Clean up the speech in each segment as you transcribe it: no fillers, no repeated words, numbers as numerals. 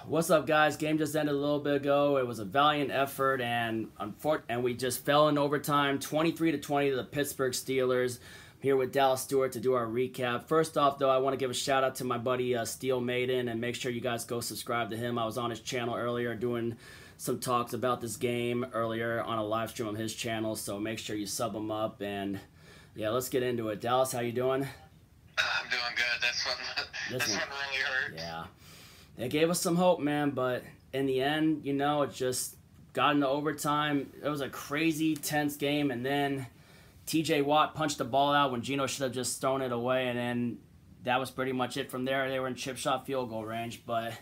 What's up, guys? Game just ended a little bit ago. It was a valiant effort, and we just fell in overtime, 23-20 to the Pittsburgh Steelers. I'm here with Dallas Stewart to do our recap. First off, though, I want to give a shout out to my buddy Steel Maiden, and make sure you guys go subscribe to him. I was on his channel earlier doing some talks about this game earlier on a live stream on his channel, so make sure you sub him up. And yeah, let's get into it. Dallas, how you doing? I'm doing good. This one really hurt. Yeah. They gave us some hope, man, but in the end, you know, it just got into overtime. It was a crazy, tense game, and then TJ Watt punched the ball out when Geno should have just thrown it away, and then that was pretty much it from there. They were in chip shot field goal range, but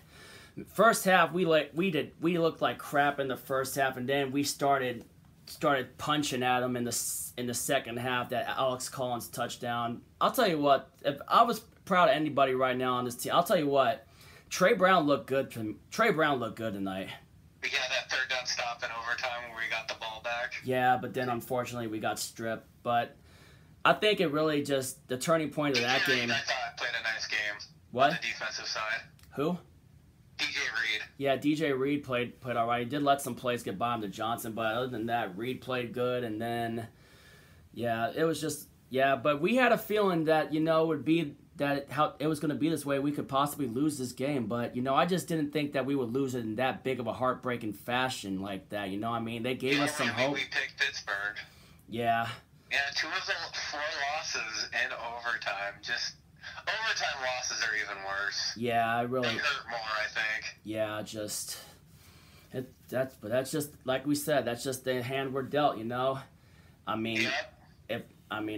first half, we looked like crap in the first half, and then we started punching at them in the second half. That Alex Collins touchdown. I'll tell you what, if I was proud of anybody right now on this team, I'll tell you what, Trey Brown looked good tonight. We got that third down stop in overtime where we got the ball back. Yeah, but then unfortunately we got stripped. But I think it really just the turning point of that game. I thought I played a nice game. What? On the defensive side. Who? DJ Reed. Yeah, DJ Reed played all right. He did let some plays get by him to Johnson, but other than that, Reed played good. And then, yeah, it was just But we had a feeling that it would be how it was going to be this way. We could possibly lose this game, but I just didn't think that we would lose it in that big of a heartbreaking fashion like that. I mean, they gave us some hope. We picked Pittsburgh. Yeah. Yeah, 2 of the 4 losses in overtime. Just overtime losses are even worse. Yeah, They hurt more, I think. Yeah, that's just like we said. That's just the hand we're dealt. I mean, Yep.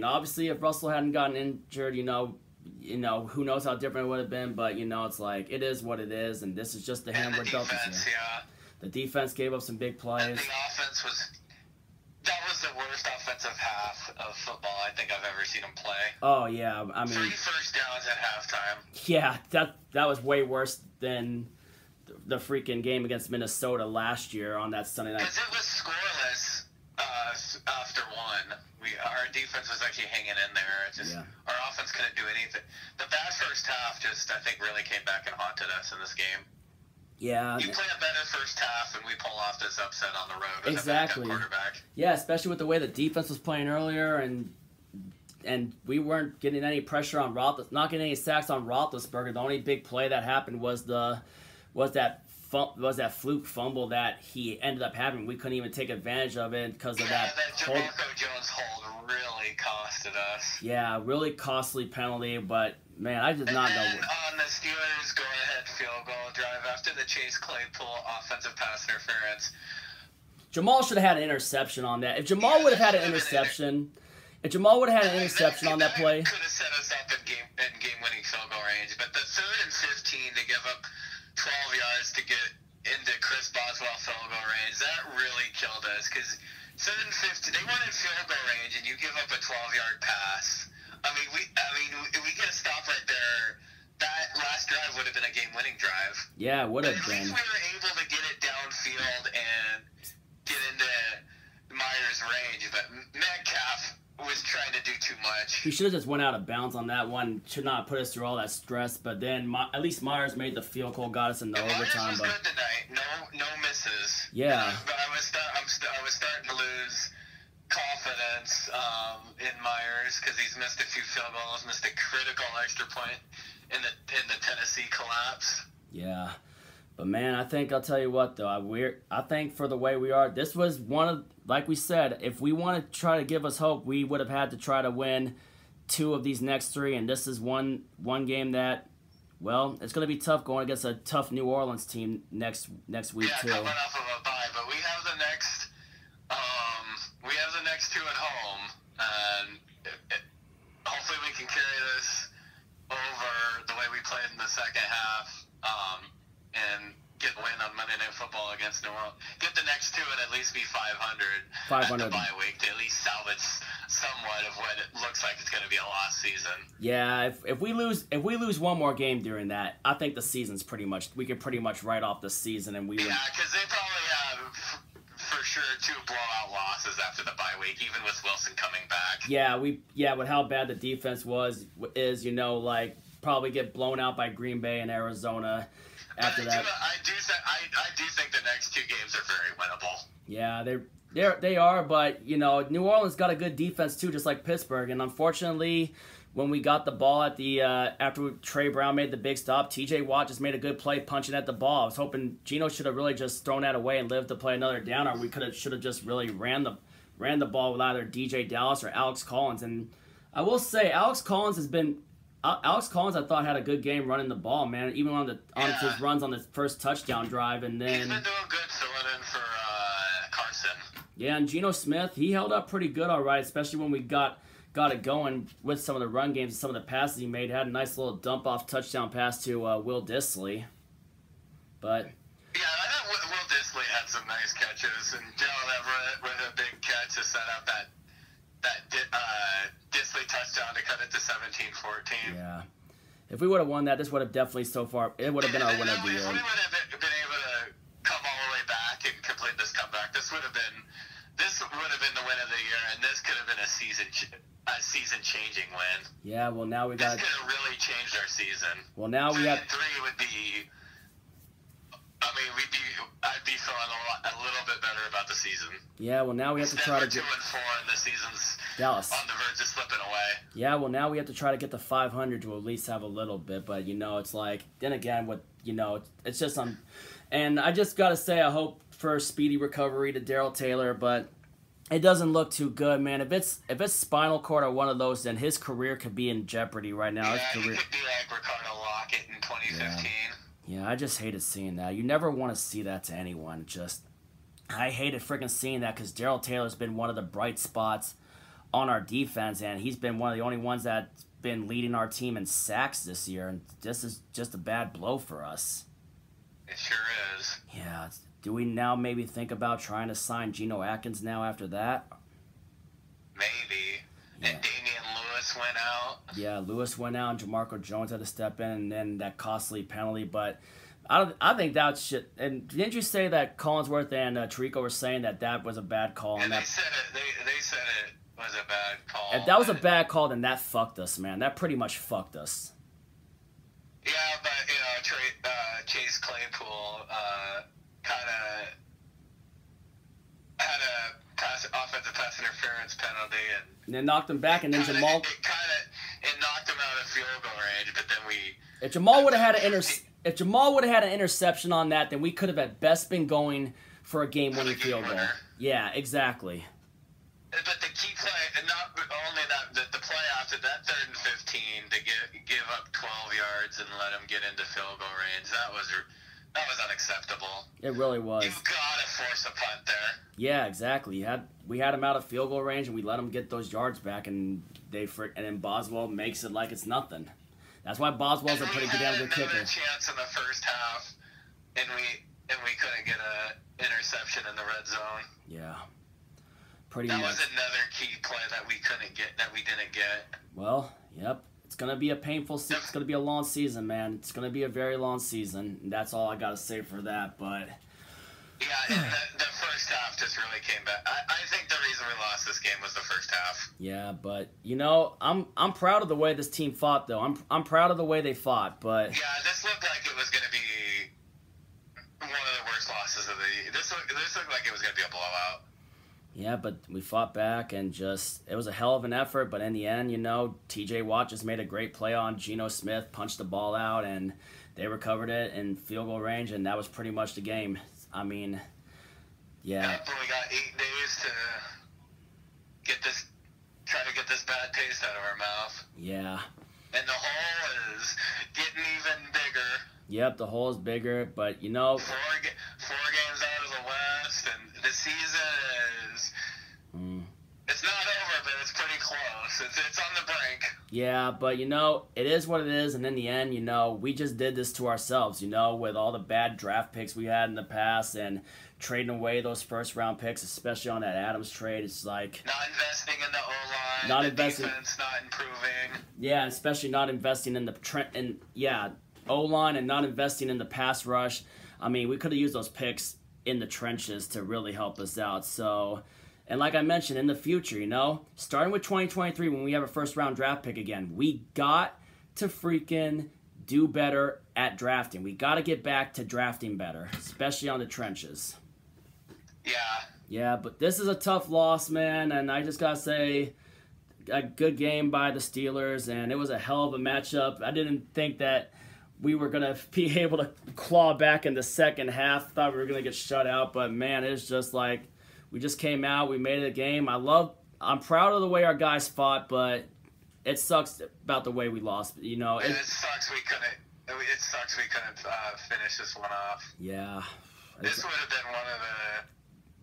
Obviously, if Russell hadn't gotten injured, who knows how different it would have been. But it's like it is what it is, and this is just the hand we're dealt this year. Yeah. The defense gave up some big plays. And the offense was the worst offensive half of football I think I've ever seen them play. Oh yeah, 3 first downs at halftime. Yeah, that was way worse than the freaking game against Minnesota last year on that Sunday night. Because it was scoreless after 1. Our defense was actually hanging in there. Our offense couldn't do anything. The bad first half I think really came back and haunted us in this game. Yeah. You play a better first half, and we pull off this upset on the road with exactly. a backup quarterback. Yeah, especially with the way the defense was playing earlier, and we weren't getting any pressure on not getting any sacks on Roethlisberger. The only big play that happened was that fluke fumble that he ended up having. We couldn't even take advantage of it because of that. That Jamarco Jones hold really costed us. Yeah, really costly penalty, but man, I did not know. And on the Steelers' go-ahead field goal drive after the Chase Claypool offensive pass interference, Jamal should have had an interception on that. If Jamal would have had an interception, on that play, could have set us up in game-winning field goal range. But the 3rd and 15 to give up 12 yards to get into Chris Boswell field goal range, that really killed us because 3rd and 15, they weren't in field goal range, and you give up a 12-yard pass. We get a stop right there. That last drive would have been a game-winning drive. Yeah, it would have been. At least we were able to get it downfield and get into Myers' range, but Metcalf was trying to do too much. He should have just went out of bounds on that one. Should not put us through all that stress. But then at least Myers made the field goal, got us in the overtime. Myers was good tonight. No misses. Yeah. But I was starting to lose confidence in Myers because he's missed a few field goals, missed a critical extra point in the Tennessee collapse. Yeah. But man, I'll tell you what though, I think for the way we are, this was like we said, if we want to try to give us hope, we would have had to try to win 2 of these next 3, and this is one game that, well, it's going to be tough going against a tough New Orleans team next week too. Yeah, coming off of a bye, but we have the next 2 at home, and hopefully we can carry this over the way we played in the second half. And get a win on Monday Night Football against New Orleans. Get the next 2 and at least be 500 at the bye week to at least salvage somewhat of what it looks like it's going to be a lost season. Yeah, if we lose one more game during that, I think the season's we could pretty much write off the season, and we would. Yeah, because they probably have for sure 2 blowout losses after the bye week, even with Wilson coming back. Yeah, with how bad the defense is, probably get blown out by Green Bay and Arizona. after that. I do think the next two games are very winnable. Yeah, they are, but you know, New Orleans got a good defense too, just like Pittsburgh. And unfortunately, when we got the ball at the after Trey Brown made the big stop, T.J. Watt just made a good play punching at the ball. I was hoping Geno should have really just thrown that away and lived to play another down, or we should have just really ran the ball with either DJ Dallas or Alex Collins. And I will say, Alex Collins, I thought, had a good game running the ball, man. Even on his runs on the first touchdown drive, and then he's been doing good filling in for Carson. Yeah, and Geno Smith, he held up pretty good, all right, especially when we got it going with some of the run games and some of the passes he made. Had a nice little dump-off touchdown pass to Will Dissly. But yeah, I thought Will Dissly had some nice catches, and Gerald Everett with a big catch to set up that Dissly touchdown to cut it to 17-14. Yeah. If we would have won that, this would have definitely it would have been our win of the year. If we would have been able to come all the way back and complete this comeback, this would have been the win of the year, and this could have been a season-changing win. Yeah, well, now we got. This could have really changed our season. Well, now we got. 3 would be. I mean, I'd be feeling a little bit better about the season. Yeah, well, now we have to try to get. 2-4, and the season's Dallas on the verge of slipping away. Yeah, well, now we have to try to get to 500 to at least have a little bit, but you know, it's like then again, it's just and I just gotta say, I hope for a speedy recovery to Darrell Taylor, but it doesn't look too good, man. If it's spinal cord or one of those, then his career could be in jeopardy right now. Yeah, he could be like Ricardo Lockett in 2015. Yeah, I just hated seeing that. You never want to see that to anyone. I hated freaking seeing that because Darrell Taylor's been one of the bright spots on our defense, and he's been one of the only ones that's been leading our team in sacks this year, and this is just a bad blow for us. It sure is. Yeah. Do we now maybe think about trying to sign Geno Atkins now after that? Maybe. Yeah. And Damian Lewis went out. Yeah, Lewis went out, and Jamarco Jones had to step in, and then that costly penalty. But I think that shit. And didn't you say that Collinsworth and Tirico were saying that was a bad call? And they said it was a bad call. If that was a bad call, then that fucked us, man. That pretty much fucked us. Yeah, but Chase Claypool kind of had a offensive pass interference penalty, and then knocked him back, and then Jamal. It knocked him out of field goal range, but then If Jamal would have had an interception on that, then we could have at best been going for a game-winning field goal. Yeah, exactly. But the key play, and not only that, the play after that 3rd and 15 to give up 12 yards and let him get into field goal range, that was unacceptable. It really was. You gotta force a punt there. Yeah, exactly. We had him out of field goal range, and we let him get those yards back, and then Boswell makes it like it's nothing. That's why Boswell's a pretty damn good kicker. We had another chance in the first half, and we couldn't get an interception in the red zone. Yeah. Pretty much. That was another key play that we didn't get. Well, yep. It's going to be a painful season. It's going to be a long season, man. It's going to be a very long season. And that's all I got to say for that, but... Yeah, and the first half just really came back. I think the reason we lost this game was the first half. Yeah, but, I'm proud of the way this team fought, though. I'm proud of the way they fought, but... Yeah, this looked like it was going to be one of the worst losses of the year. This looked like it was going to be a blowout. Yeah, but we fought back, and it was a hell of an effort, but in the end, T.J. Watt just made a great play on Geno Smith, punched the ball out, and they recovered it in field goal range, and that was pretty much the game. I mean, yeah. Yep, we got 8 days to try to get this bad taste out of our mouth. Yeah. And the hole is getting even bigger. Yep, the hole is bigger, but, 4 games out of the West, and the season is... It's not over, but it's pretty close. It's on the brink. Yeah, but, it is what it is, and in the end, we just did this to ourselves, with all the bad draft picks we had in the past and trading away those first-round picks, especially on that Adams trade. It's like... Not investing in the O-line, defense not improving. Yeah, especially not investing in the... O-line and not investing in the pass rush. I mean, we could have used those picks in the trenches to really help us out. So, and like I mentioned, in the future, starting with 2023 when we have a first-round draft pick again, we got to freaking do better at drafting. We got to get back to drafting better, especially on the trenches. Yeah. Yeah, but this is a tough loss, man, and I just got to say, a good game by the Steelers, and it was a hell of a matchup. I didn't think that we were going to be able to claw back in the second half. Thought we were going to get shut out, but, man, it's just like we just came out. We made it a game. I'm proud of the way our guys fought, but it sucks about the way we lost. You know, it sucks we couldn't. It sucks we couldn't finish this one off. Yeah, this would have been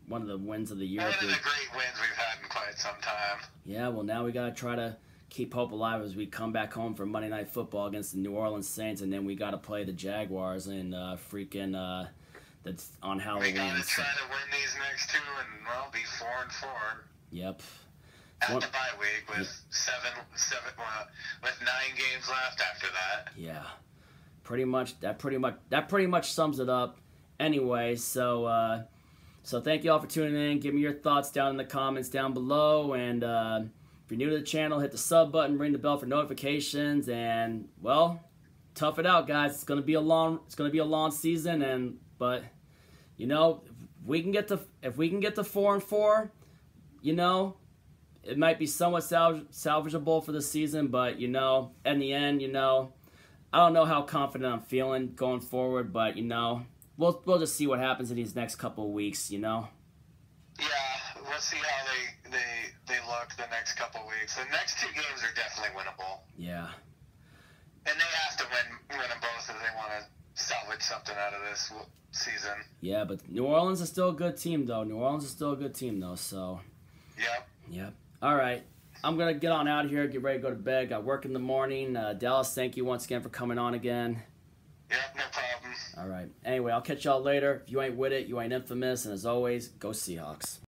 one of the wins of the year. One of the great wins we've had in quite some time. Yeah, well, now we got to try to keep hope alive as we come back home for Monday Night Football against the New Orleans Saints, and then we got to play the Jaguars and that's on Halloween. We got to try to win these next two and, well, be 4-4. Yep. At the bye week with with 9 games left after that. Yeah. That pretty much sums it up. Anyway, so thank you all for tuning in. Give me your thoughts down in the comments down below, and if you're new to the channel, hit the sub button, ring the bell for notifications, and well, tough it out, guys. It's gonna be a long season, but you know, if we can get to 4-4, you know, it might be somewhat salvageable for the season, but you know, in the end, you know, I don't know how confident I'm feeling going forward, but you know, we'll just see what happens in these next couple of weeks, you know. Yeah, we'll see how they look the next couple of weeks. The next 2 games are definitely winnable. Yeah. And they have to win them both if they want to salvage something out of this season. Yeah, but New Orleans is still a good team, though. So. Yep. All right. I'm going to get on out of here, get ready to go to bed. Got work in the morning. Dallas, thank you once again for coming on again. Yep, no problem. All right. Anyway, I'll catch y'all later. If you ain't with it, you ain't infamous. And as always, go Seahawks.